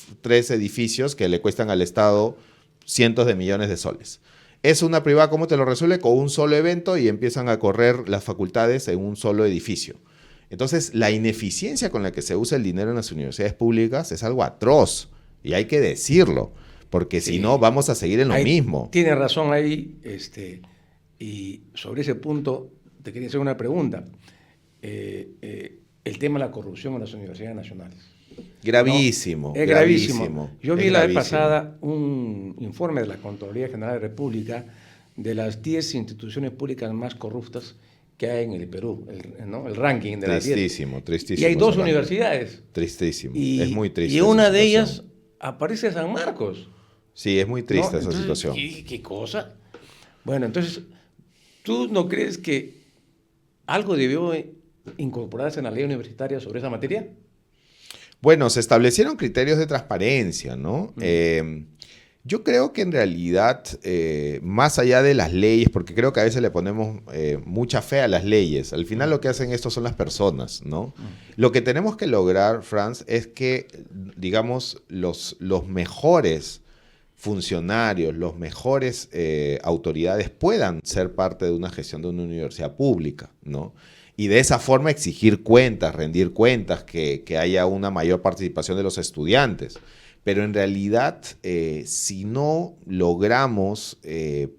edificios que le cuestan al Estado cientos de millones de soles. Es una privada, ¿cómo te lo resuelve? Con un solo evento y empiezan a correr las facultades en un solo edificio. Entonces, la ineficiencia con la que se usa el dinero en las universidades públicas es algo atroz y hay que decirlo, porque si no vamos a seguir en lo mismo. Tiene razón ahí, y sobre ese punto te quería hacer una pregunta. El tema de la corrupción en las universidades nacionales. Gravísimo. ¿No? Es gravísimo. Yo vi la vez pasada un informe de la Contraloría General de la República de las 10 instituciones públicas más corruptas que hay en el Perú, el ranking de las 10. Tristísimo. Y hay 2 universidades. Tristísimo, es muy triste. Y una de ellas aparece San Marcos. Sí, es muy triste esa situación. ¿Qué cosa? Bueno, entonces, ¿tú no crees que algo debió incorporarse en la ley universitaria sobre esa materia? Bueno, se establecieron criterios de transparencia, ¿no? Yo creo que en realidad, más allá de las leyes, porque creo que a veces le ponemos mucha fe a las leyes, al final lo que hacen esto son las personas, ¿no? Lo que tenemos que lograr, Franz, es que, digamos, los mejores funcionarios, los mejores autoridades puedan ser parte de una gestión de una universidad pública, ¿no? Y de esa forma exigir cuentas, rendir cuentas, que haya una mayor participación de los estudiantes. pero en realidad si no logramos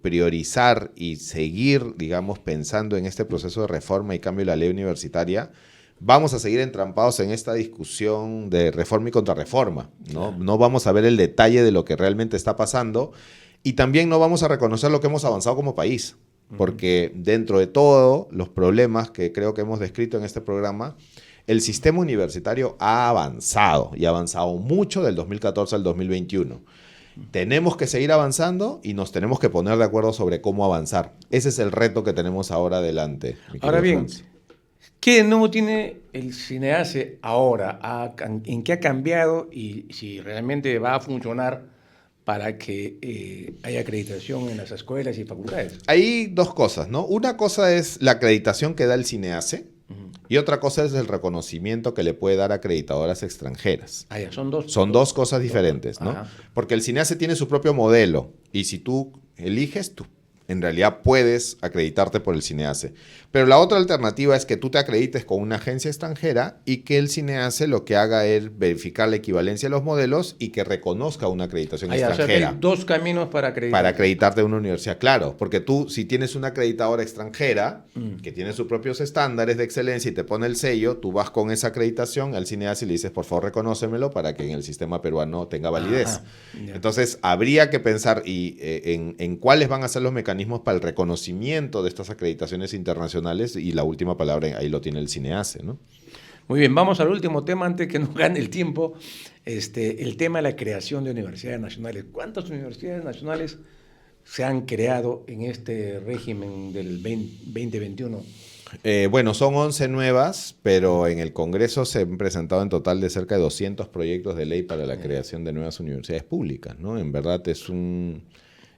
priorizar y seguir, digamos, pensando en este proceso de reforma y cambio de la ley universitaria, vamos a seguir entrampados en esta discusión de reforma y contrarreforma, ¿no? Claro. No vamos a ver el detalle de lo que realmente está pasando y también no vamos a reconocer lo que hemos avanzado como país, porque dentro de todos los problemas que creo que hemos descrito en este programa, el sistema universitario ha avanzado y ha avanzado mucho del 2014 al 2021. Tenemos que seguir avanzando y nos tenemos que poner de acuerdo sobre cómo avanzar. Ese es el reto que tenemos ahora adelante. Ahora bien, ¿qué no tiene el CINEACE ahora? ¿En qué ha cambiado y si realmente va a funcionar para que haya acreditación en las escuelas y facultades? Hay dos cosas, ¿no? Una cosa es la acreditación que da el CINEACE. Y otra cosa es el reconocimiento que le puede dar a acreditadoras extranjeras. Ya, son dos cosas diferentes, ¿no? Ajá. Porque el CINEACE tiene su propio modelo y si tú eliges, tú en realidad puedes acreditarte por el CINEACE. Pero la otra alternativa es que tú te acredites con una agencia extranjera y que el CINEACE lo que haga es verificar la equivalencia de los modelos y que reconozca una acreditación extranjera. O sea, hay dos caminos para acreditar. Para acreditarte en una universidad, claro. Porque tú, si tienes una acreditadora extranjera que tiene sus propios estándares de excelencia y te pone el sello, tú vas con esa acreditación al CINEACE y le dices, por favor, reconócemelo para que en el sistema peruano tenga validez. Entonces, habría que pensar en cuáles van a ser los mecanismos para el reconocimiento de estas acreditaciones internacionales y la última palabra ahí lo tiene el CINEACE, ¿no? Muy bien, vamos al último tema antes que nos gane el tiempo, el tema de la creación de universidades nacionales. ¿Cuántas universidades nacionales se han creado en este régimen del 2021? Bueno, son 11 nuevas, pero en el Congreso se han presentado en total de cerca de 200 proyectos de ley para la creación de nuevas universidades públicas, ¿no? En verdad es un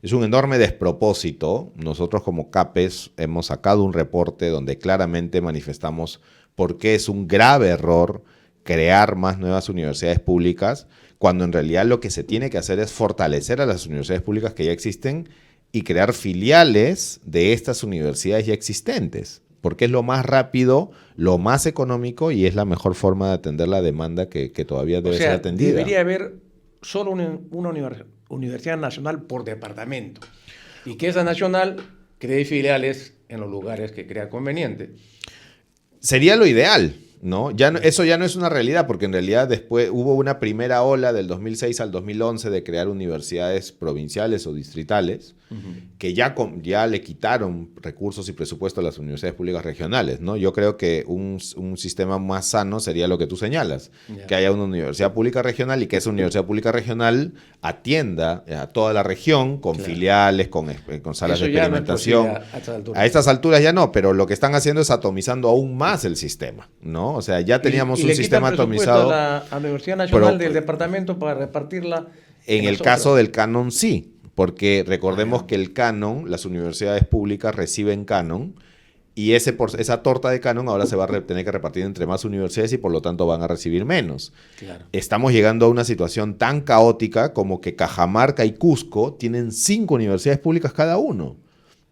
enorme despropósito. Nosotros como CAPES hemos sacado un reporte donde claramente manifestamos por qué es un grave error crear más nuevas universidades públicas, cuando en realidad lo que se tiene que hacer es fortalecer a las universidades públicas que ya existen y crear filiales de estas universidades ya existentes, porque es lo más rápido, lo más económico y es la mejor forma de atender la demanda que todavía debe ser atendida. Debería haber solo una universidad nacional por departamento y que esa nacional cree filiales en los lugares que crea conveniente. Sería lo ideal, ¿no? Eso ya no es una realidad, porque en realidad después hubo una primera ola del 2006 al 2011 de crear universidades provinciales o distritales, que ya le quitaron recursos y presupuesto a las universidades públicas regionales, ¿no? Yo creo que un sistema más sano sería lo que tú señalas, que haya una universidad pública regional y que esa universidad pública regional atienda a toda la región con filiales, con salas de experimentación. A estas alturas ya no, pero lo que están haciendo es atomizando aún más el sistema, ¿no? O sea, ya teníamos un sistema atomizado. A la Universidad Nacional del departamento para repartirla. En el caso del canon sí, porque recordemos que el canon, las universidades públicas reciben canon y esa torta de canon ahora se va a tener que repartir entre más universidades y por lo tanto van a recibir menos. Claro. Estamos llegando a una situación tan caótica como que Cajamarca y Cusco tienen 5 universidades públicas cada uno.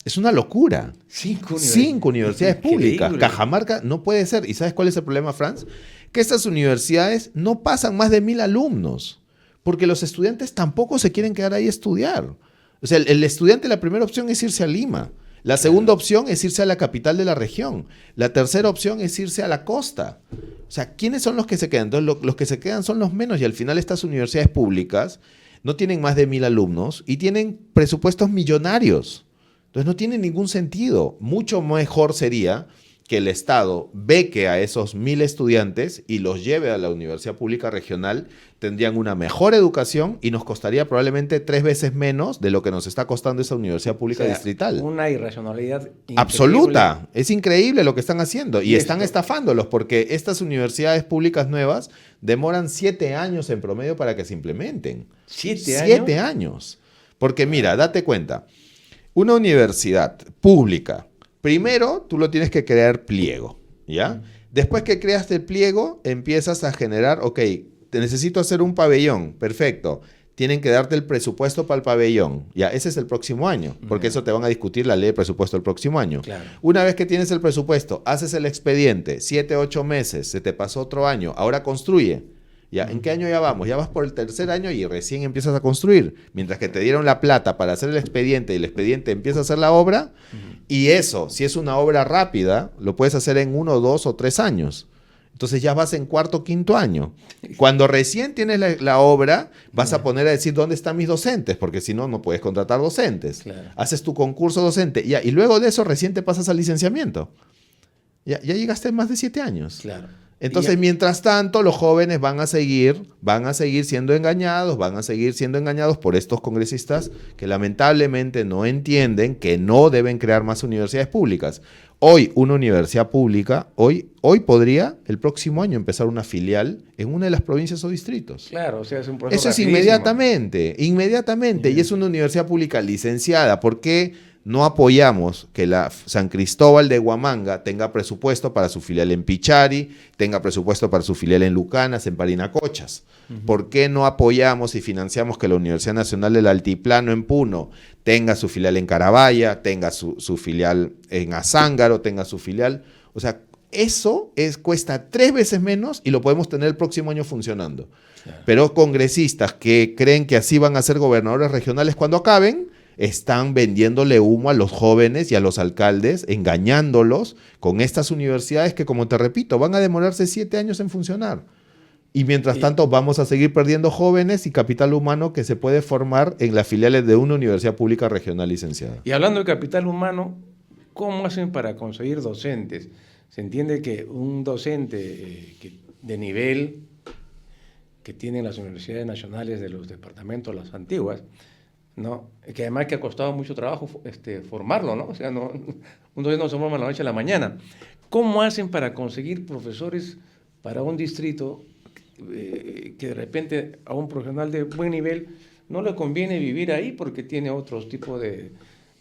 Es una locura. 5 universidades públicas. Cajamarca no puede ser. ¿Y sabes cuál es el problema, Franz? Que estas universidades no pasan más de 1,000 alumnos, porque los estudiantes tampoco se quieren quedar ahí a estudiar. O sea, el estudiante, la primera opción es irse a Lima. La segunda opción es irse a la capital de la región. La tercera opción es irse a la costa. O sea, ¿quiénes son los que se quedan? Entonces, los que se quedan son los menos y al final estas universidades públicas no tienen más de 1,000 alumnos y tienen presupuestos millonarios. Entonces no tiene ningún sentido. Mucho mejor sería que el Estado beque a esos 1,000 estudiantes y los lleve a la universidad pública regional, tendrían una mejor educación y nos costaría probablemente 3 veces menos de lo que nos está costando esa universidad pública distrital. Una irracionalidad absoluta. Es increíble lo que están haciendo y están estafándolos porque estas universidades públicas nuevas demoran 7 años en promedio para que se implementen. ¿7 años? 7 años. Porque mira, date cuenta, una universidad pública, primero, tú lo tienes que crear pliego, ¿ya? Después que creas el pliego, empiezas a generar, te necesito hacer un pabellón, perfecto. Tienen que darte el presupuesto para el pabellón, ya, ese es el próximo año, porque eso te van a discutir la ley de presupuesto el próximo año. Claro. Una vez que tienes el presupuesto, haces el expediente, 7, 8 meses, se te pasó otro año, ahora construye. ¿Ya? ¿En qué año ya vamos? Ya vas por el tercer año y recién empiezas a construir. Mientras que te dieron la plata para hacer el expediente y el expediente empieza a hacer la obra. Y eso, si es una obra rápida, lo puedes hacer en 1, 2 o 3 años. Entonces ya vas en cuarto, quinto año. Cuando recién tienes la obra, vas a poner a decir dónde están mis docentes, porque si no, no puedes contratar docentes. Claro. Haces tu concurso docente y luego de eso recién te pasas al licenciamiento. Ya llegaste en más de 7 años. Claro. Entonces, mientras tanto, los jóvenes van a seguir siendo engañados, por estos congresistas que lamentablemente no entienden que no deben crear más universidades públicas. Hoy, una universidad pública, hoy podría el próximo año empezar una filial en una de las provincias o distritos. Claro, o sea, es un proceso Eso es inmediatamente, y es una universidad pública licenciada. ¿Por qué no apoyamos que la San Cristóbal de Huamanga tenga presupuesto para su filial en Pichari, tenga presupuesto para su filial en Lucanas, en Parinacochas? ¿Por qué no apoyamos y financiamos que la Universidad Nacional del Altiplano en Puno tenga su filial en Carabaya, tenga su filial en Azángaro, tenga su filial? O sea, eso cuesta 3 veces menos y lo podemos tener el próximo año funcionando. Claro. Pero congresistas que creen que así van a ser gobernadores regionales cuando acaben, están vendiéndole humo a los jóvenes y a los alcaldes, engañándolos con estas universidades que, como te repito, van a demorarse 7 años en funcionar. Y mientras tanto vamos a seguir perdiendo jóvenes y capital humano que se puede formar en las filiales de una universidad pública regional licenciada. Y hablando de capital humano, ¿cómo hacen para conseguir docentes? Se entiende que un docente de nivel que tienen las universidades nacionales de los departamentos, las antiguas, ¿no? Que además que ha costado mucho trabajo formarlo, ¿no? O sea, un docente no se forma de la noche a la mañana. ¿Cómo hacen para conseguir profesores para un distrito que de repente a un profesional de buen nivel no le conviene vivir ahí porque tiene otros tipos de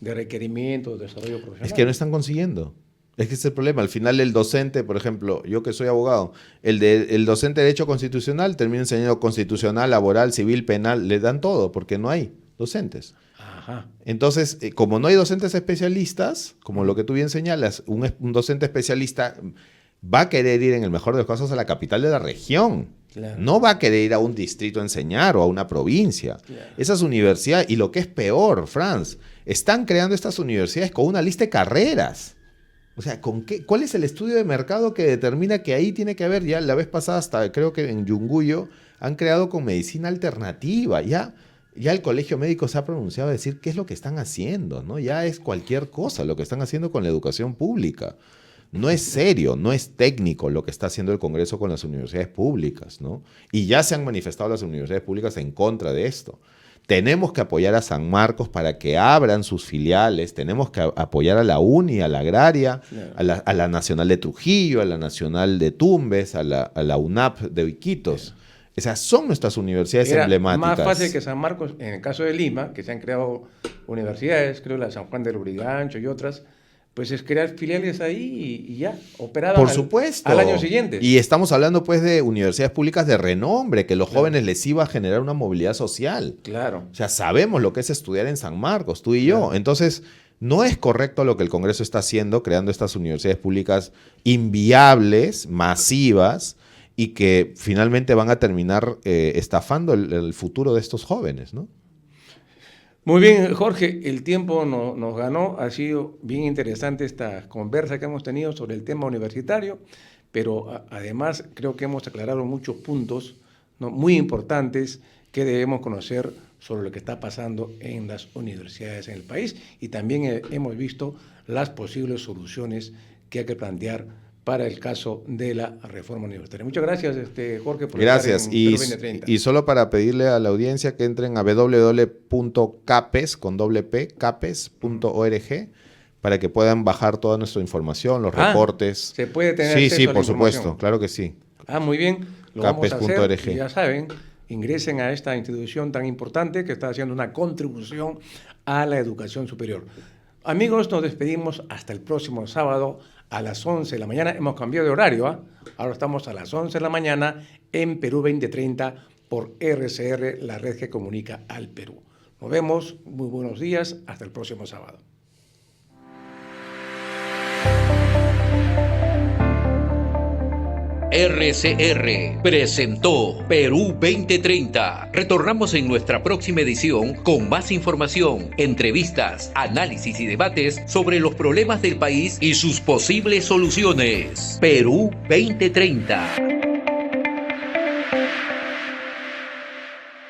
requerimientos, de desarrollo profesional? Es que no están consiguiendo. Es que ese es el problema. Al final el docente, por ejemplo, yo que soy abogado, el docente de Derecho Constitucional termina enseñando constitucional, laboral, civil, penal, le dan todo porque no hay docentes. Ajá. Entonces, como no hay docentes especialistas, como lo que tú bien señalas, un docente especialista va a querer ir en el mejor de los casos a la capital de la región. Claro. No va a querer ir a un distrito a enseñar o a una provincia. Claro. Esas universidades, y lo que es peor, Franz, están creando estas universidades con una lista de carreras. O sea, ¿cuál es el estudio de mercado que determina que ahí tiene que haber? Ya la vez pasada, hasta creo que en Yunguyo, han creado con medicina alternativa. Ya el colegio médico se ha pronunciado a decir qué es lo que están haciendo, ¿no? Ya es cualquier cosa lo que están haciendo con la educación pública. No es serio, no es técnico lo que está haciendo el Congreso con las universidades públicas, ¿no? Y ya se han manifestado las universidades públicas en contra de esto. Tenemos que apoyar a San Marcos para que abran sus filiales, tenemos que apoyar a la UNI, a la Agraria, claro, a la Nacional de Trujillo, a la Nacional de Tumbes, a la UNAP de Iquitos. Claro. Esas son nuestras universidades emblemáticas. Más fácil que San Marcos, en el caso de Lima, que se han creado universidades, creo la San Juan del Lurigancho y otras, pues es crear filiales ahí y ya, operadas por supuesto, al año siguiente. Y estamos hablando pues de universidades públicas de renombre, que los jóvenes les iba a generar una movilidad social. Claro. O sea, sabemos lo que es estudiar en San Marcos, tú y yo. Entonces, no es correcto lo que el Congreso está haciendo, creando estas universidades públicas inviables, masivas, y que finalmente van a terminar estafando el futuro de estos jóvenes, ¿no? Muy bien, Jorge, el tiempo nos ganó, ha sido bien interesante esta conversa que hemos tenido sobre el tema universitario, pero además creo que hemos aclarado muchos puntos, ¿no?, muy importantes que debemos conocer sobre lo que está pasando en las universidades en el país, y también hemos visto las posibles soluciones que hay que plantear para el caso de la reforma universitaria. Muchas gracias, Jorge, por estar en Perú 2030. Y solo para pedirle a la audiencia que entren a www.capes.org para que puedan bajar toda nuestra información, los reportes. ¿Se puede tener acceso Sí, a la por información? supuesto, claro que sí. Muy bien, lo vamos a hacer. Capes.org. Y ya saben, ingresen a esta institución tan importante que está haciendo una contribución a la educación superior. Amigos, nos despedimos hasta el próximo sábado a las 11 de la mañana. Hemos cambiado de horario, ahora estamos a las 11 de la mañana en Perú 2030 por RCR, la red que comunica al Perú. Nos vemos, muy buenos días, hasta el próximo sábado. RCR presentó Perú 2030. Retornamos en nuestra próxima edición con más información, entrevistas, análisis y debates sobre los problemas del país y sus posibles soluciones. Perú 2030.